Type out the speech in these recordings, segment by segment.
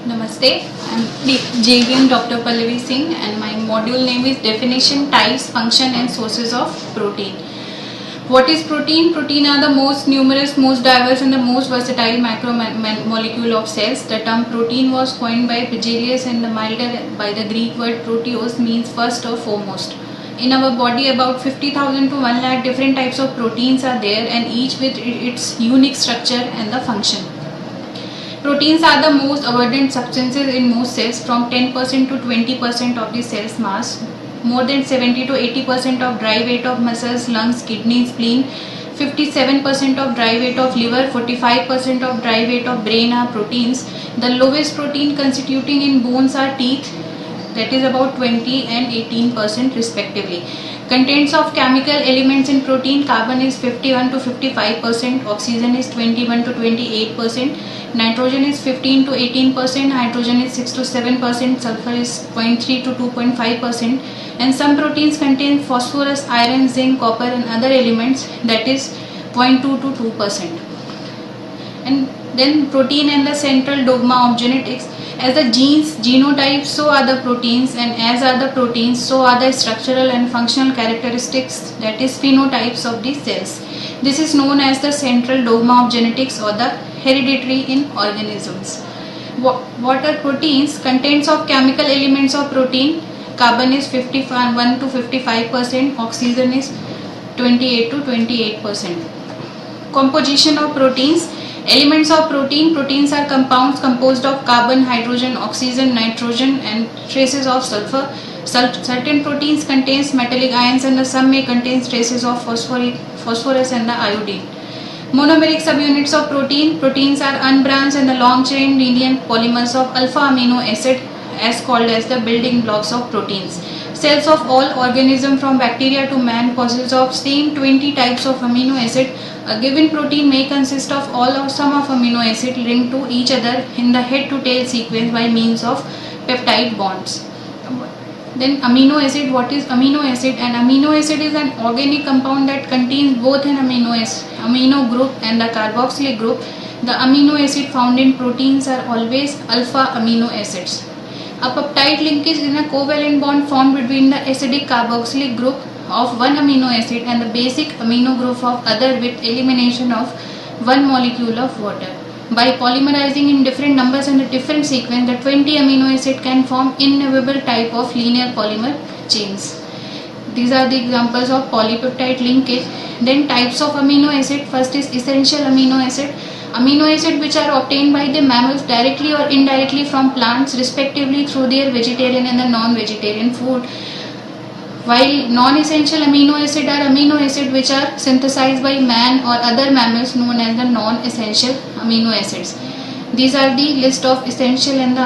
Namaste, I am JVM Dr. Pallavi Singh and my module name is Definition, Types, Function and Sources of Protein. What is protein? Protein are the most numerous, most diverse and the most versatile macromolecule of cells. The term protein was coined by Pygelius and the milder by the Greek word proteos means first or foremost. In our body about 50,000 to 1 lakh different types of proteins are there and each with its unique structure and the function. Proteins are the most abundant substances in most cells from 10% to 20% of the cell's mass. More than 70 to 80% of dry weight of muscles, lungs, kidneys, spleen, 57% of dry weight of liver, 45% of dry weight of brain are proteins. The lowest protein constituting in bones are teeth, that is about 20 and 18% respectively. Contents of chemical elements in protein: carbon is 51 to 55%, oxygen is 21 to 28%, nitrogen is 15 to 18%, hydrogen is 6 to 7%, sulfur is 0.3 to 2.5%, and some proteins contain phosphorus, iron, zinc, copper and other elements, that is 0.2 to 2%. And then protein and the central dogma of genetics: as the genes genotype, so are the proteins, and as are the proteins, so are the structural and functional characteristics, that is phenotypes of the cells. This is known as the central dogma of genetics or the hereditary in organisms. What are proteins? Contents of chemical elements of protein: carbon is 51 to 55%, oxygen is 28 to 28%. Composition of proteins. Elements of protein: proteins are compounds composed of carbon, hydrogen, oxygen, nitrogen and traces of sulfur. Certain proteins contains metallic ions and some may contain traces of phosphorus and the iodine. Monomeric subunits of protein. Proteins are unbranched and the long chain linear polymers of alpha amino acid as called as the building blocks of proteins. Cells of all organisms from bacteria to man possess of same 20 types of amino acid. A given protein may consist of all or some of amino acid linked to each other in the head to tail sequence by means of peptide bonds. Then amino acid. What is amino acid? An amino acid is an organic compound that contains both an amino group and the carboxylic group. The amino acid found in proteins are always alpha amino acids. A peptide linkage is a covalent bond formed between the acidic carboxylic group of one amino acid and the basic amino group of other with elimination of one molecule of water. By polymerizing in different numbers and a different sequence, the 20 amino acid can form innumerable type of linear polymer chains. These are the examples of polypeptide linkage. Then types of amino acid. First is essential amino acid. Amino acid which are obtained by the mammals directly or indirectly from plants respectively through their vegetarian and the non-vegetarian food. While non-essential amino acid are amino acid which are synthesized by man or other mammals known as the non-essential amino acids. These are the list of essential and the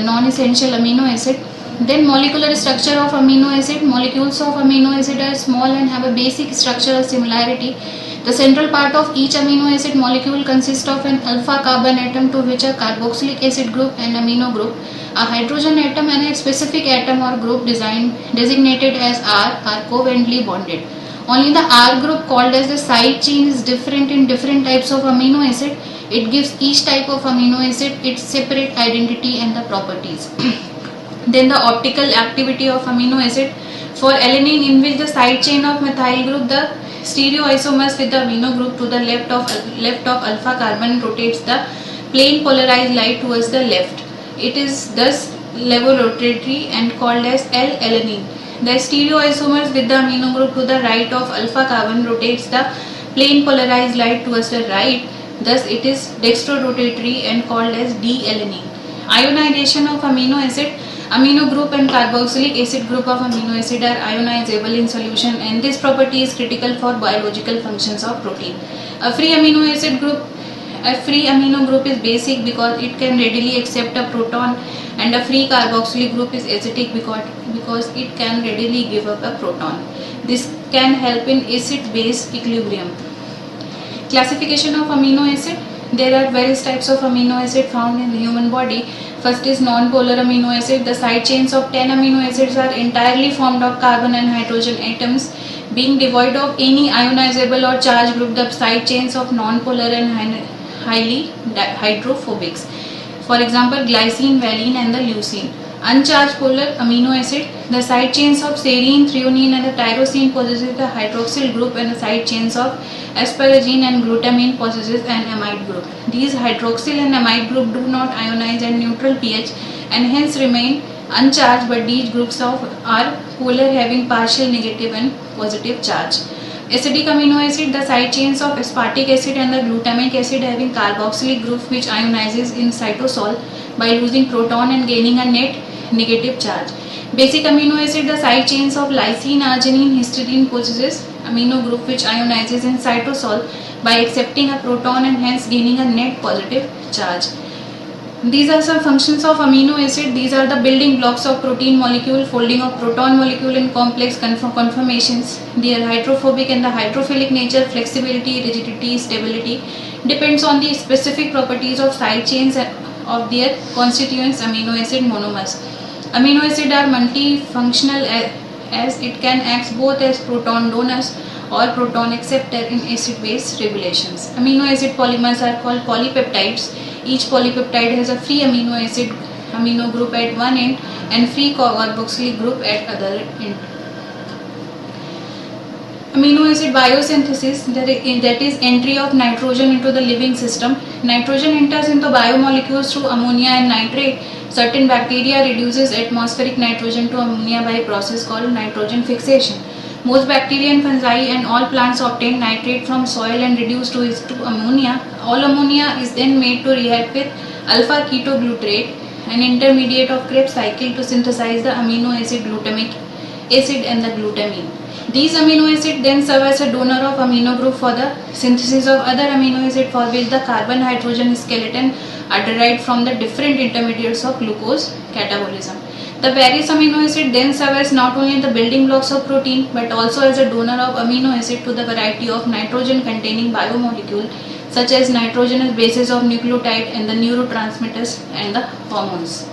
non-essential amino acid. Then molecular structure of amino acid. Molecules of amino acid are small and have a basic structural similarity. The central part of each amino acid molecule consists of an alpha carbon atom to which a carboxylic acid group and amino group, a hydrogen atom and a specific atom or group designated as R are covalently bonded. Only the R group called as the side chain is different in different types of amino acid. It gives each type of amino acid its separate identity and the properties. Then the optical activity of amino acid. For alanine, in which the side chain of methyl group, the stereoisomers with the amino group to the left of alpha carbon rotates the plane polarized light towards the left. It is thus levorotatory and called as L-alanine. The stereoisomers with the amino group to the right of alpha carbon rotates the plane polarized light towards the right. Thus it is dextrorotatory and called as D-alanine. Ionization of amino acid. Amino group and carboxylic acid group of amino acid are ionizable in solution and this property is critical for biological functions of protein. A free amino group is basic because it can readily accept a proton, and a free carboxylic group is acidic because it can readily give up a proton. This can help in acid-base equilibrium. Classification of amino acid. There are various types of amino acid found in the human body. First is non-polar amino acid. The side chains of 10 amino acids are entirely formed of carbon and hydrogen atoms. Being devoid of any ionizable or charged group, the side chains of non-polar and highly hydrophobic. For example, glycine, valine and the leucine. Uncharged polar amino acid, the side chains of serine, threonine and the tyrosine possesses the hydroxyl group, and the side chains of asparagine and glutamine possesses an amide group. These hydroxyl and amide group do not ionize at neutral pH and hence remain uncharged, but these groups are polar, having partial negative and positive charge. Acidic amino acid, the side chains of aspartic acid and the glutamic acid having carboxylic group which ionizes in cytosol by losing proton and gaining a net negative charge. Basic amino acid, the side chains of lysine, arginine, histidine possesses amino group which ionizes in cytosol by accepting a proton and hence gaining a net positive charge. These are some functions of amino acid. These are the building blocks of protein molecule, folding of proton molecule in complex conformations. Their hydrophobic and the hydrophilic nature, flexibility, rigidity, stability depends on the specific properties of side chains of their constituents amino acid monomers. Amino acid are multifunctional as it can act both as proton donors or proton acceptor in acid-base regulations. Amino acid polymers are called polypeptides. Each polypeptide has a free amino group at one end and free carboxylic group at other end. Amino acid biosynthesis, that is entry of nitrogen into the living system. Nitrogen enters into biomolecules through ammonia and nitrate. Certain bacteria reduces atmospheric nitrogen to ammonia by a process called nitrogen fixation. Most bacteria and fungi and all plants obtain nitrate from soil and reduce to ammonia. All ammonia is then made to react with alpha ketoglutarate, an intermediate of Krebs cycle, to synthesize the amino acid glutamic acid and the glutamine. These amino acids then serve as a donor of amino group for the synthesis of other amino acid, for which the carbon hydrogen skeleton are derived from the different intermediates of glucose catabolism. The various amino acids then serve as not only the building blocks of protein but also as a donor of amino acid to the variety of nitrogen containing biomolecule such as nitrogenous bases of nucleotide and the neurotransmitters and the hormones.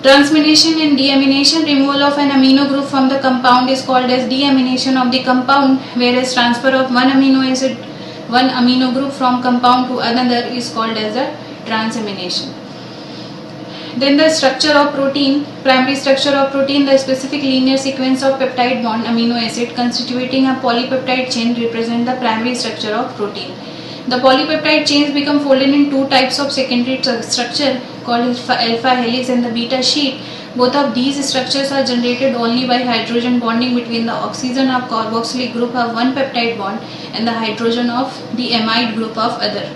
Transamination and deamination, removal of an amino group from the compound is called as deamination of the compound, whereas transfer of one amino group from compound to another is called as a transamination. Then the structure of protein, primary structure of protein, the specific linear sequence of peptide bond amino acid constituting a polypeptide chain represent the primary structure of protein. The polypeptide chains become folded in two types of secondary structure called alpha helix and the beta sheet. Both of these structures are generated only by hydrogen bonding between the oxygen of carboxylic group of one peptide bond and the hydrogen of the amide group of other.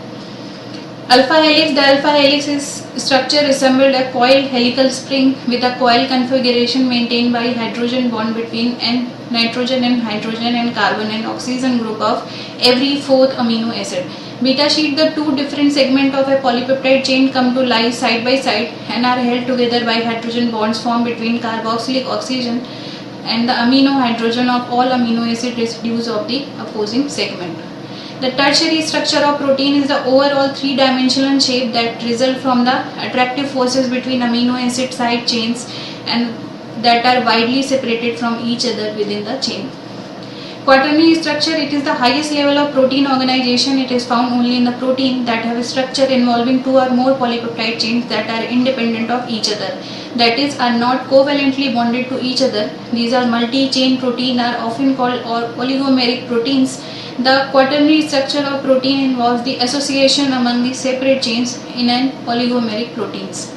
Alpha helix, the alpha helix structure resembled a coiled helical spring with a coil configuration maintained by hydrogen bond between nitrogen and hydrogen and carbon and oxygen group of every fourth amino acid. Beta sheet, the two different segments of a polypeptide chain come to lie side by side and are held together by hydrogen bonds formed between carboxylic oxygen and the amino hydrogen of all amino acid residues of the opposing segment. The tertiary structure of protein is the overall three-dimensional shape that result from the attractive forces between amino acid side chains and that are widely separated from each other within the chain. Quaternary structure, it is the highest level of protein organization. It is found only in the protein that have a structure involving two or more polypeptide chains that are independent of each other, that is, are not covalently bonded to each other. These are multi-chain protein, are often called oligomeric proteins. The quaternary structure of protein involves the association among the separate chains in an oligomeric proteins.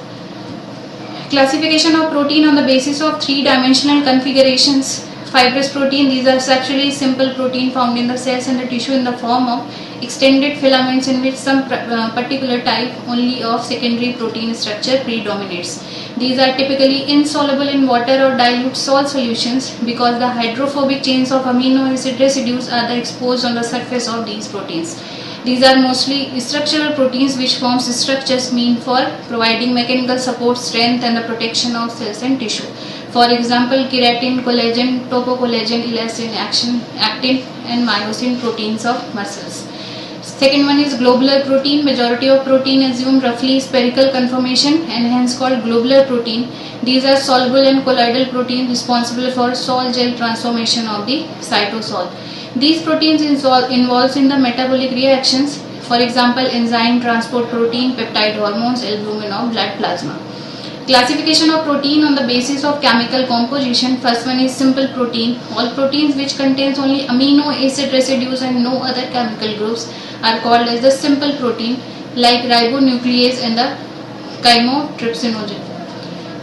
Classification of protein on the basis of three-dimensional configurations. Fibrous protein, these are structurally simple protein found in the cells and the tissue in the form of extended filaments in which some particular type only of secondary protein structure predominates. These are typically insoluble in water or dilute salt solutions because the hydrophobic chains of amino acid residues are exposed on the surface of these proteins. These are mostly structural proteins which forms structures meant for providing mechanical support, strength and the protection of cells and tissue. For example, keratin, collagen, tococollagen, elastin, actin and myosin proteins of muscles. Second one is globular protein. Majority of protein assume roughly spherical conformation and hence called globular protein. These are soluble and colloidal proteins responsible for sol-gel transformation of the cytosol. These proteins involved in the metabolic reactions. For example, enzyme, transport protein, peptide hormones, albumin or blood plasma. Classification of protein on the basis of chemical composition. First one is simple protein. All proteins which contains only amino acid residues and no other chemical groups are called as the simple protein, like ribonuclease and the chymotrypsinogen.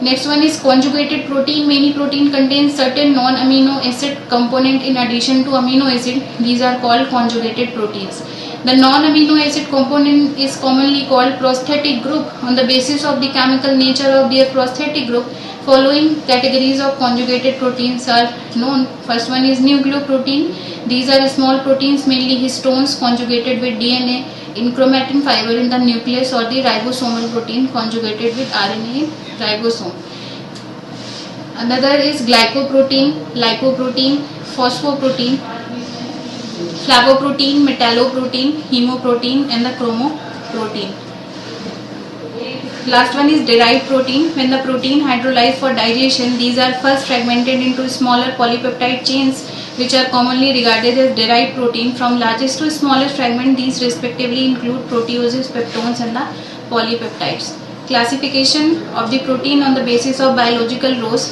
Next one is conjugated protein. Many protein contains certain non-amino acid component in addition to amino acid. These are called conjugated proteins. The non-amino acid component is commonly called prosthetic group on the basis of the chemical nature of their prosthetic group. Following categories of conjugated proteins are known. First one is nucleoprotein. These are small proteins, mainly histones, conjugated with DNA in chromatin fiber in the nucleus, or the ribosomal protein conjugated with RNA in ribosome. Another is glycoprotein, lipoprotein, phosphoprotein, flavoprotein, metalloprotein, hemoprotein and the chromoprotein. Last one is derived protein. When the protein hydrolyzed for digestion, these are first fragmented into smaller polypeptide chains, which are commonly regarded as derived protein. From largest to smallest fragment, these respectively include proteases, peptones and the polypeptides. Classification of the protein on the basis of biological roles.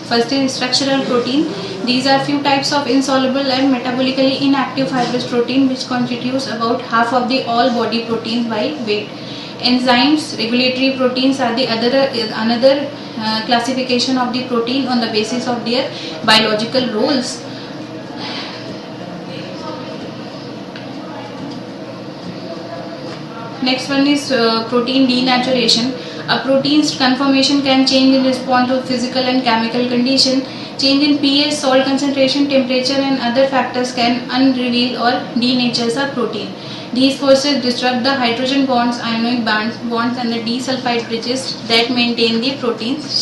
First is structural protein. These are few types of insoluble and metabolically inactive fibrous protein, which constitutes about half of the all body proteins by weight. Enzymes, regulatory proteins are the another classification of the protein on the basis of their biological roles. Next one is protein denaturation. A protein's conformation can change in response to physical and chemical condition. Change in pH, salt concentration, temperature and other factors can unreveal or denature the protein. These forces disrupt the hydrogen bonds, ionic bonds and the disulfide bridges that maintain the protein's